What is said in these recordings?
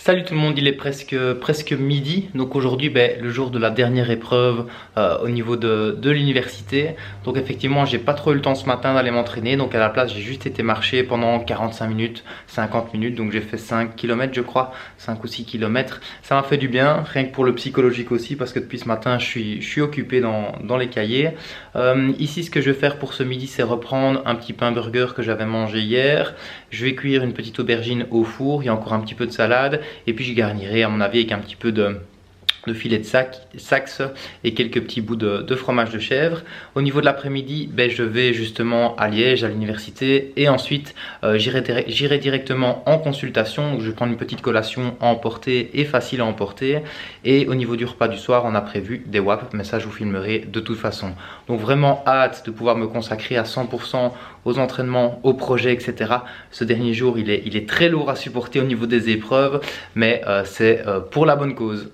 Salut tout le monde, il est presque midi. Donc aujourd'hui, le jour de la dernière épreuve au niveau de l'université. Donc effectivement, j'ai pas trop eu le temps ce matin d'aller m'entraîner. Donc à la place, j'ai juste été marcher pendant 45 minutes, 50 minutes. Donc j'ai fait 5 km je crois, 5 ou 6 km. Ça m'a fait du bien, rien que pour le psychologique aussi, parce que depuis ce matin, je suis occupé dans les cahiers. Ici, ce que je vais faire pour ce midi, c'est reprendre un petit pain burger que j'avais mangé hier. Je vais cuire une petite aubergine au four, il y a encore un petit peu de salade. Et puis je garnirai à mon avis avec un petit peu de filet de Saxe et quelques petits bouts de fromage de chèvre. Au niveau de l'après-midi, je vais justement à Liège, à l'université, et ensuite j'irai directement en consultation. Donc je vais prendre une petite collation à emporter et facile à emporter. Et au niveau du repas du soir, on a prévu des wap, mais ça je vous filmerai de toute façon. Donc vraiment hâte de pouvoir me consacrer à 100% aux entraînements, aux projets, etc. Ce dernier jour, il est très lourd à supporter au niveau des épreuves, mais c'est pour la bonne cause.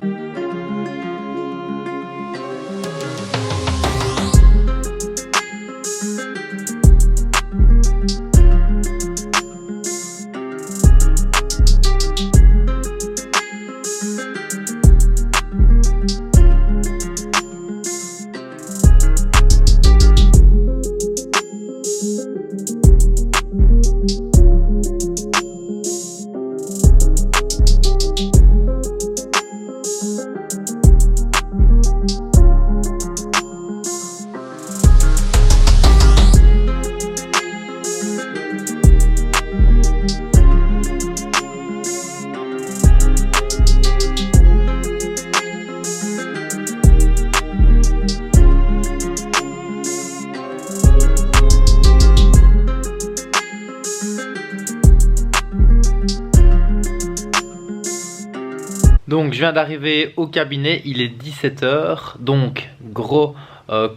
Donc je viens d'arriver au cabinet, il est 17 h, donc gros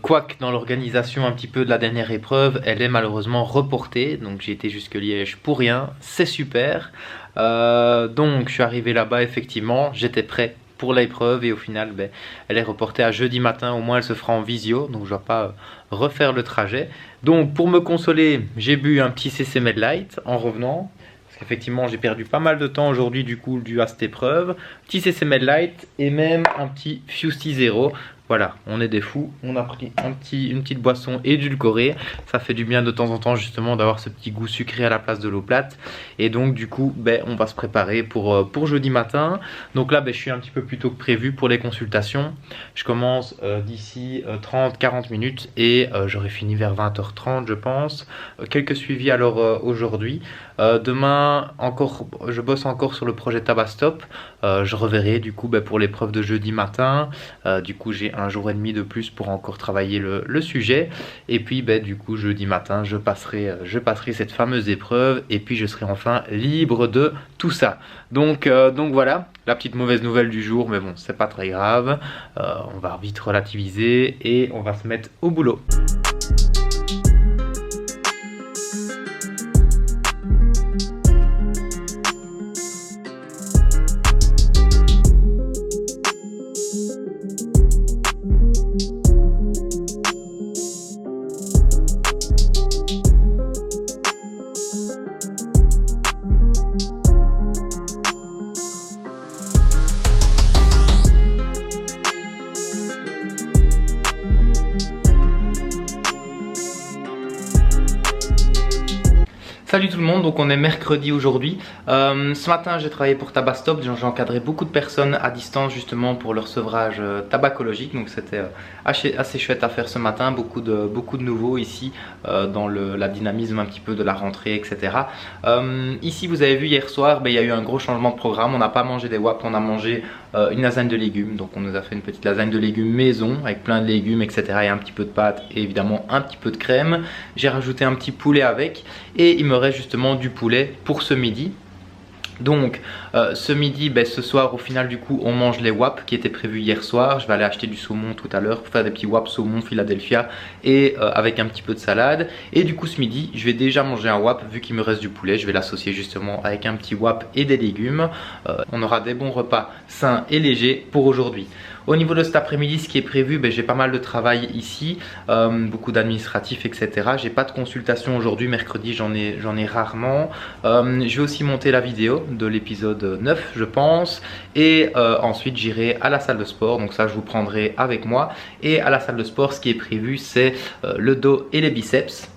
couac dans l'organisation un petit peu de la dernière épreuve, elle est malheureusement reportée, donc j'ai été jusque Liège pour rien, c'est super. Donc je suis arrivé là-bas, effectivement, j'étais prêt pour l'épreuve et au final elle est reportée à jeudi matin, au moins elle se fera en visio, donc je ne dois pas refaire le trajet. Donc pour me consoler, j'ai bu un petit CC Med Light en revenant. Effectivement, j'ai perdu pas mal de temps aujourd'hui du coup dû à cette épreuve. Petit CC Med Light et même un petit Fusti Zero. Voilà, on est des fous. On a pris une petite boisson édulcorée. Ça fait du bien de temps en temps justement d'avoir ce petit goût sucré à la place de l'eau plate. Et donc du coup, on va se préparer pour jeudi matin. Donc là, je suis un petit peu plus tôt que prévu pour les consultations. Je commence d'ici 30-40 minutes et j'aurai fini vers 20 h 30 je pense. Quelques suivis alors aujourd'hui. Demain, je bosse encore sur le projet Tabastop. Je reverrai du coup pour l'épreuve de jeudi matin. Du coup, j'ai un jour et demi de plus pour encore travailler le sujet. Et puis du coup, jeudi matin, je passerai cette fameuse épreuve. Et puis, je serai enfin libre de tout ça. Donc voilà, la petite mauvaise nouvelle du jour. Mais bon, c'est pas très grave. On va vite relativiser et on va se mettre au boulot. Salut tout le monde, donc on est mercredi aujourd'hui. Ce matin j'ai travaillé pour Tabastop, j'ai encadré beaucoup de personnes à distance justement pour leur sevrage tabacologique. Donc c'était assez chouette à faire ce matin, beaucoup de nouveaux ici dans la dynamisme un petit peu de la rentrée, etc. Ici vous avez vu hier soir, il y a eu un gros changement de programme. On n'a pas mangé des wap, on a mangé une lasagne de légumes. Donc on nous a fait une petite lasagne de légumes maison avec plein de légumes, etc. et un petit peu de pâte et évidemment un petit peu de crème. J'ai rajouté un petit poulet avec et il me reste justement du poulet pour ce midi. Donc ce midi, ce soir au final du coup on mange les wap qui étaient prévus hier soir. Je vais aller acheter du saumon tout à l'heure pour faire des petits wap saumon Philadelphia et avec un petit peu de salade. Et du coup ce midi je vais déjà manger un wap vu qu'il me reste du poulet. Je vais l'associer justement avec un petit wap et des légumes. On aura des bons repas sains et légers pour aujourd'hui. Au niveau de cet après-midi, ce qui est prévu, j'ai pas mal de travail ici, beaucoup d'administratifs, etc. J'ai pas de consultation aujourd'hui, mercredi j'en ai rarement. Je vais aussi monter la vidéo de l'épisode 9 je pense, et ensuite j'irai à la salle de sport, donc ça je vous prendrai avec moi. Et à la salle de sport, ce qui est prévu, c'est le dos et les biceps.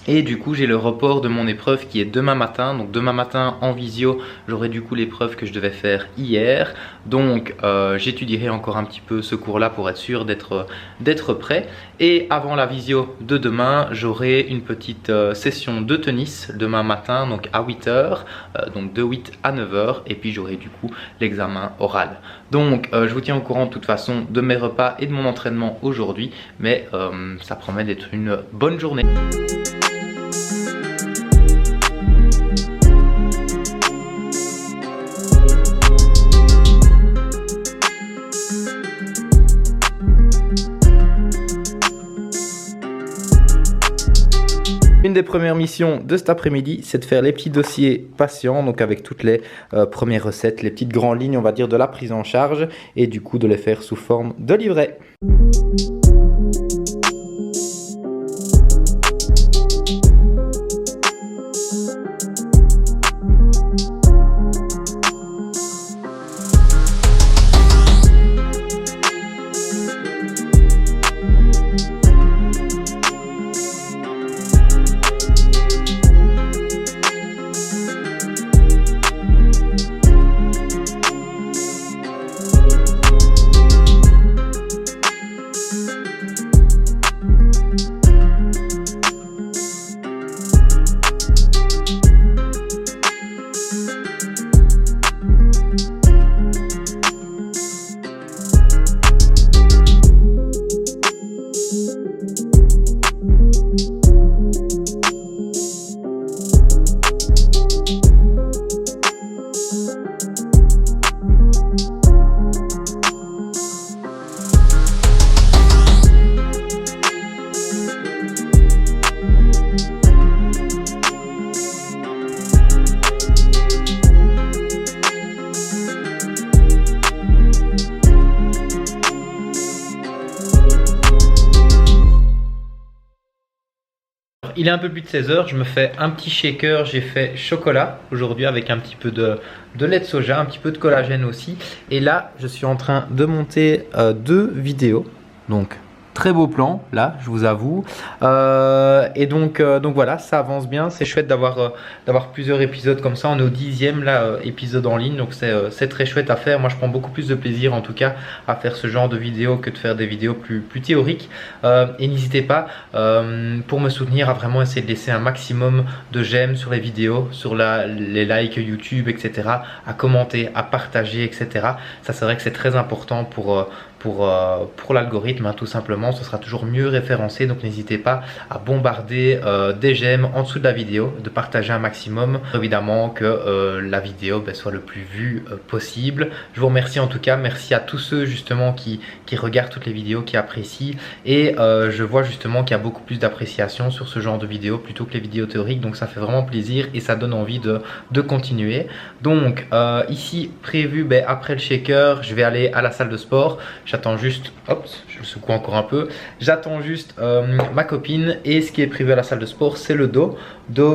Et du coup j'ai le report de mon épreuve qui est demain matin. Donc demain matin en visio j'aurai du coup l'épreuve que je devais faire hier. Donc j'étudierai encore un petit peu ce cours là pour être sûr d'être prêt. Et avant la visio de demain j'aurai une petite session de tennis demain matin, donc à 8 h, donc de 8 à 9 h. Et puis j'aurai du coup l'examen oral. Donc je vous tiens au courant de toute façon de mes repas et de mon entraînement aujourd'hui. Mais ça promet d'être une bonne journée. Une des premières missions de cet après-midi, c'est de faire les petits dossiers patients, donc avec toutes les premières recettes, les petites grandes lignes, on va dire, de la prise en charge, et du coup de les faire sous forme de livret. Il est un peu plus de 16 h, je me fais un petit shaker, j'ai fait chocolat aujourd'hui avec un petit peu de lait de soja, un petit peu de collagène aussi. Et là, je suis en train de monter 2 vidéos, donc très beau plan là, je vous avoue. Et donc voilà, ça avance bien, c'est chouette d'avoir plusieurs épisodes comme ça. On est au 10e là, épisode en ligne, donc c'est très chouette à faire. Moi je prends beaucoup plus de plaisir en tout cas à faire ce genre de vidéos que de faire des vidéos plus théoriques. Et n'hésitez pas pour me soutenir à vraiment essayer de laisser un maximum de j'aime sur les vidéos, sur les likes YouTube, etc. À commenter, à partager, etc. Ça c'est vrai que c'est très important pour l'algorithme, hein, tout simplement. Ce sera toujours mieux référencé, donc n'hésitez pas à bombarder des j'aime en dessous de la vidéo, de partager un maximum, évidemment que la vidéo soit le plus vue possible. Je vous remercie en tout cas, merci à tous ceux justement qui regardent toutes les vidéos, qui apprécient, et je vois justement qu'il y a beaucoup plus d'appréciation sur ce genre de vidéos plutôt que les vidéos théoriques, donc ça fait vraiment plaisir et ça donne envie de continuer. Donc ici prévu, après le shaker, je vais aller à la salle de sport. J'attends juste, hop, je le secoue encore un peu, j'attends juste ma copine, et ce qui est prévu à la salle de sport, c'est le dos,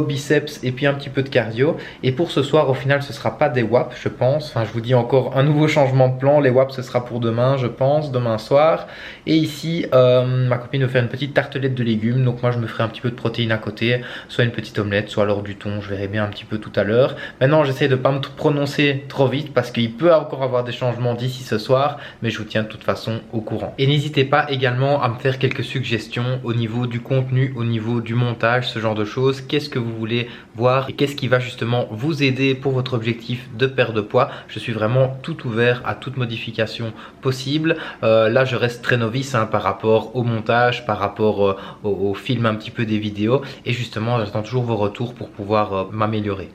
biceps et puis un petit peu de cardio. Et pour ce soir, au final, ce sera pas des WAP, je pense. Enfin, je vous dis encore un nouveau changement de plan. Les WAP, ce sera pour demain, je pense, demain soir. Et ici, ma copine veut faire une petite tartelette de légumes, donc moi je me ferai un petit peu de protéines à côté, soit une petite omelette, soit alors du thon, je verrai bien un petit peu tout à l'heure. Maintenant, j'essaie de pas me prononcer trop vite parce qu'il peut encore avoir des changements d'ici ce soir, mais je vous tiens de toute façon au courant. Et n'hésitez pas également à me faire quelques suggestions au niveau du contenu, au niveau du montage, ce genre de choses. Qu'est-ce que vous voulez voir et qu'est-ce qui va justement vous aider pour votre objectif de perte de poids? Je suis vraiment tout ouvert à toute modification possible. Là, je reste très novice par rapport au montage, par rapport au film un petit peu des vidéos, et justement, j'attends toujours vos retours pour pouvoir m'améliorer.